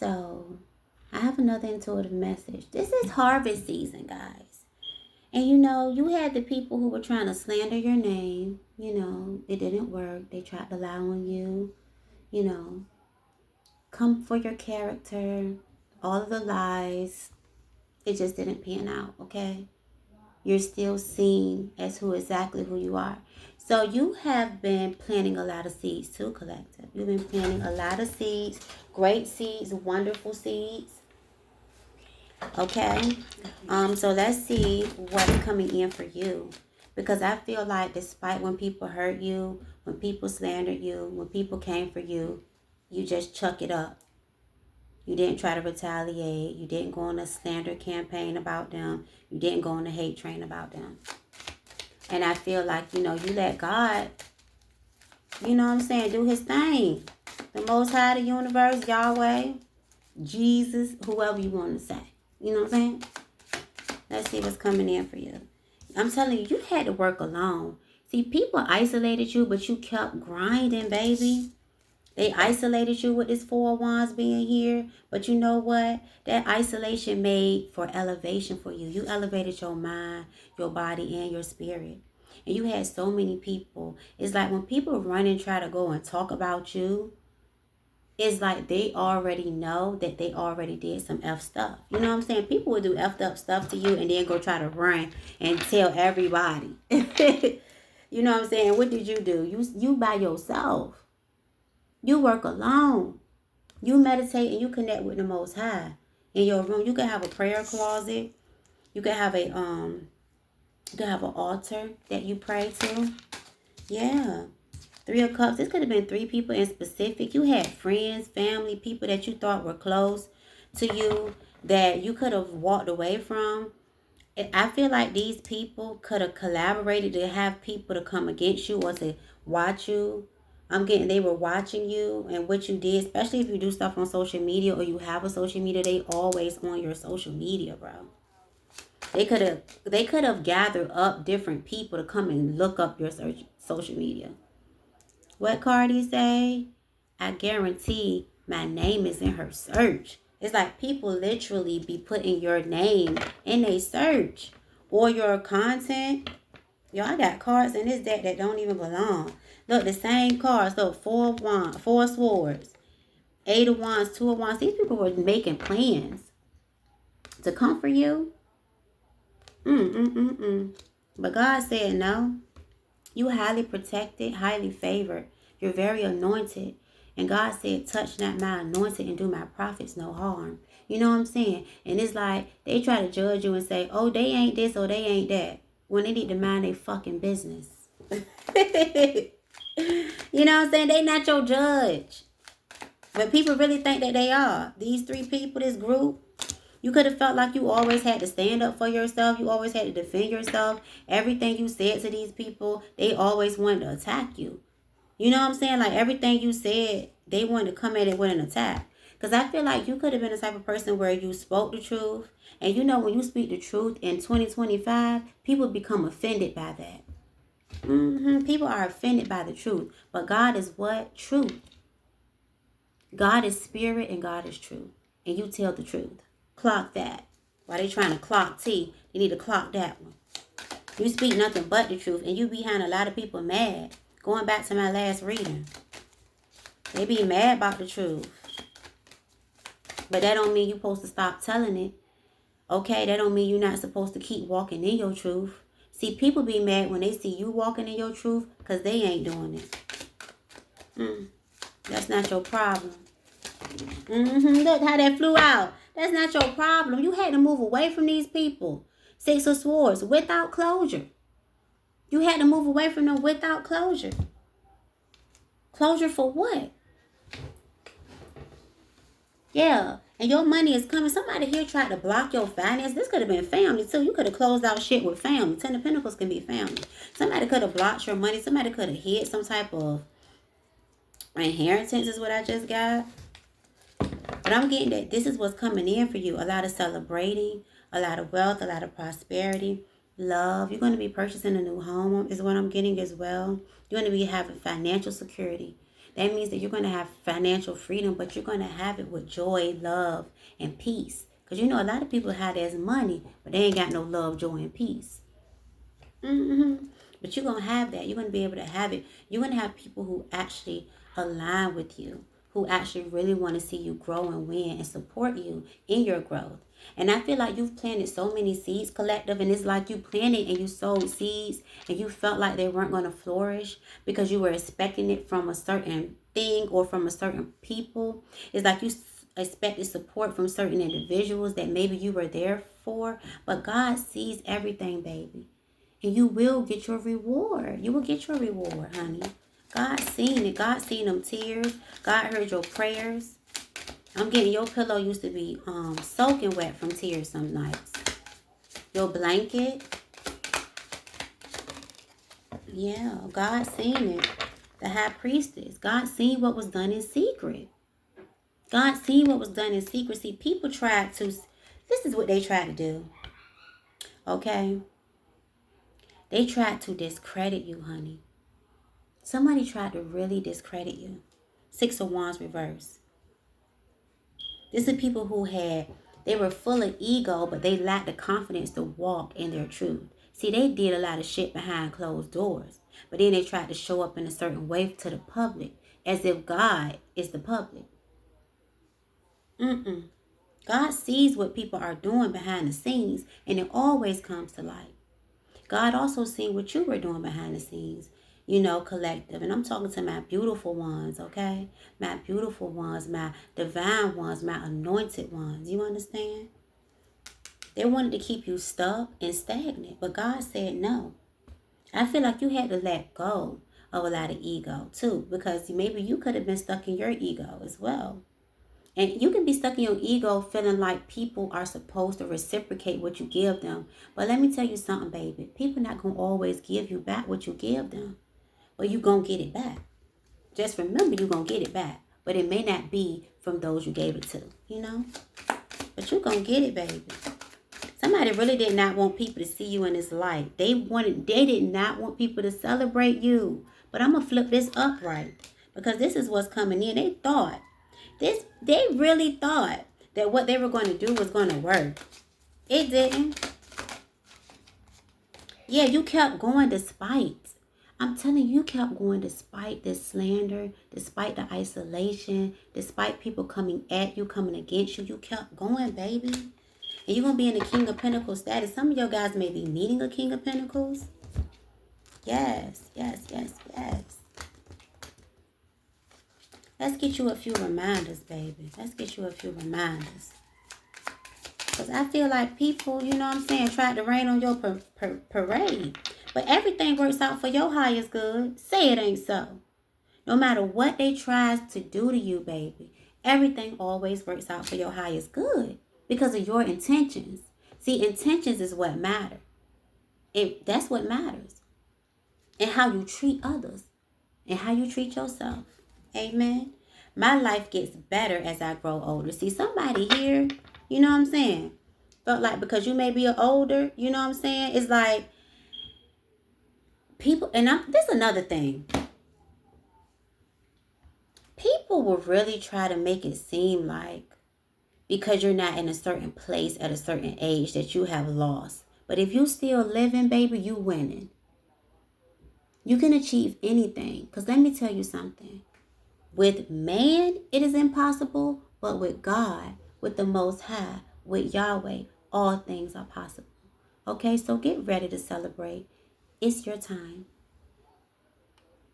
So I have another intuitive message. This is harvest season, guys. And you know, you had the people who were trying to slander your name. You know, it didn't work. They tried to lie on you. You know, come for your character. All of the lies. It just didn't pan out, okay? You're still seen as exactly who you are. So you have been planting a lot of seeds too, collective. You've been planting a lot of seeds, great seeds, wonderful seeds. Okay. So let's see what's coming in for you. Because I feel like despite when people hurt you, when people slandered you, when people came for you, you just chuck it up. You didn't try to retaliate. You didn't go on a slander campaign about them. You didn't go on a hate train about them. And I feel like, you know, you let God, you know what I'm saying, do his thing. The Most High, the universe, Yahweh, Jesus, whoever you want to say. You know what I'm saying? Let's see what's coming in for you. I'm telling you, you had to work alone. See, people isolated you, but you kept grinding, baby. They isolated you with this Four of Wands being here. But you know what? That isolation made for elevation for you. You elevated your mind, your body, and your spirit. And you had so many people. It's like when people run and try to go and talk about you, it's like they already know that they already did some F stuff. You know what I'm saying? People would do F'd up stuff to you and then go try to run and tell everybody. You know what I'm saying? What did you do? You by yourself. You work alone. You meditate and you connect with the Most High. In your room, you can have a prayer closet. You can have an altar that you pray to. Yeah. Three of Cups. This could have been three people in specific. You had friends, family, people that you thought were close to you that you could have walked away from. I feel like these people could have collaborated to have people to come against you or to watch you. They were watching you and what you did, especially if you do stuff on social media or you have a social media, they always on your social media, bro. They could have gathered up different people to come and look up your social media. What Cardi say? I guarantee my name is in her search. It's like people literally be putting your name in a search or your content. Yo, I got cards in this deck that don't even belong. Look, the same cards. Look, Four of Wands, Four of Swords, Eight of Wands, Two of Wands. These people were making plans to comfort you. But God said no. You highly protected, highly favored. You're very anointed. And God said, touch not my anointed and do my prophets no harm. You know what I'm saying? And it's like they try to judge you and say, oh, they ain't this or they ain't that. When they need to mind their fucking business. You know what I'm saying? They not your judge. But people really think that they are. These three people, this group, you could have felt like you always had to stand up for yourself. You always had to defend yourself. Everything you said to these people, they always wanted to attack you. You know what I'm saying? Like everything you said, they wanted to come at it with an attack. Because I feel like you could have been the type of person where you spoke the truth. And you know when you speak the truth in 2025, people become offended by that. People are offended by the truth. But God is what? Truth. God is spirit and God is truth. And you tell the truth. Clock that. While they trying to clock T, they need to clock that one. You speak nothing but the truth. And you behind a lot of people mad. Going back to my last reading. They be mad about the truth. But that don't mean you're supposed to stop telling it. Okay, that don't mean you're not supposed to keep walking in your truth. See, people be mad when they see you walking in your truth because they ain't doing it. That's not your problem. Look how that flew out. That's not your problem. You had to move away from these people. Six of Swords, without closure. You had to move away from them without closure. Closure for what? Yeah, and your money is coming. Somebody here tried to block your finance. This could have been family too. You could have closed out shit with family. Ten of Pentacles can be family. Somebody could have blocked your money. Somebody could have hid some type of inheritance is what I just got. But I'm getting that this is what's coming in for you. A lot of celebrating, a lot of wealth, a lot of prosperity, love. You're going to be purchasing a new home is what I'm getting as well. You're going to be having financial security. That means that you're going to have financial freedom, but you're going to have it with joy, love, and peace. Because you know, a lot of people have their money, but they ain't got no love, joy, and peace. But you're going to have that. You're going to be able to have it. You're going to have people who actually align with you, who actually really want to see you grow and win and support you in your growth. And I feel like you've planted so many seeds, collective, and it's like you planted and you sowed seeds and you felt like they weren't going to flourish because you were expecting it from a certain thing or from a certain people. It's like you expected support from certain individuals that maybe you were there for, but God sees everything, baby. And you will get your reward. You will get your reward, honey. God seen it. God seen them tears. God heard your prayers. I'm getting your pillow used to be soaking wet from tears some nights. Your blanket. Yeah, God seen it. The high priestess. God seen what was done in secret. God seen what was done in secret. See, people tried to, this is what they tried to do. Okay? They tried to discredit you, honey. Somebody tried to really discredit you. 6 of Wands reverse. This is people who they were full of ego, but they lacked the confidence to walk in their truth. See, they did a lot of shit behind closed doors, but then they tried to show up in a certain way to the public, as if God is the public. God sees what people are doing behind the scenes, and it always comes to light. God also seen what you were doing behind the scenes, you know, collective. And I'm talking to my beautiful ones, okay? My beautiful ones, my divine ones, my anointed ones. You understand? They wanted to keep you stuck and stagnant, but God said no. I feel like you had to let go of a lot of ego too, because maybe you could have been stuck in your ego as well. And you can be stuck in your ego feeling like people are supposed to reciprocate what you give them. But let me tell you something, baby. People not going to always give you back what you give them. But you going to get it back. Just remember, you're going to get it back. But it may not be from those you gave it to, you know. But you're going to get it, baby. Somebody really did not want people to see you in this light. They did not want people to celebrate you. But I'm going to flip this upright. Because this is what's coming in. They really thought that what they were going to do was going to work. It didn't. Yeah, you kept going despite. I'm telling you, kept going despite this slander, despite the isolation, despite people coming at you, coming against you. You kept going, baby. And you're going to be in the King of Pentacles status. Some of your guys may be needing a King of Pentacles. Yes. Let's get you a few reminders, baby. Let's get you a few reminders. Because I feel like people, you know what I'm saying, tried to rain on your parade. But everything works out for your highest good. Say it ain't so. No matter what they try to do to you, baby, everything always works out for your highest good. Because of your intentions. See, intentions is what matter. That's what matters. And how you treat others. And how you treat yourself. Amen. My life gets better as I grow older. See, somebody here, you know what I'm saying, felt like because you may be older, you know what I'm saying, it's like people, and this is another thing. People will really try to make it seem like because you're not in a certain place at a certain age that you have lost. But if you still living, baby, you winning. You can achieve anything. Because let me tell you something. With man, it is impossible, but with God, with the Most High, with Yahweh, all things are possible. Okay, so get ready to celebrate. It's your time.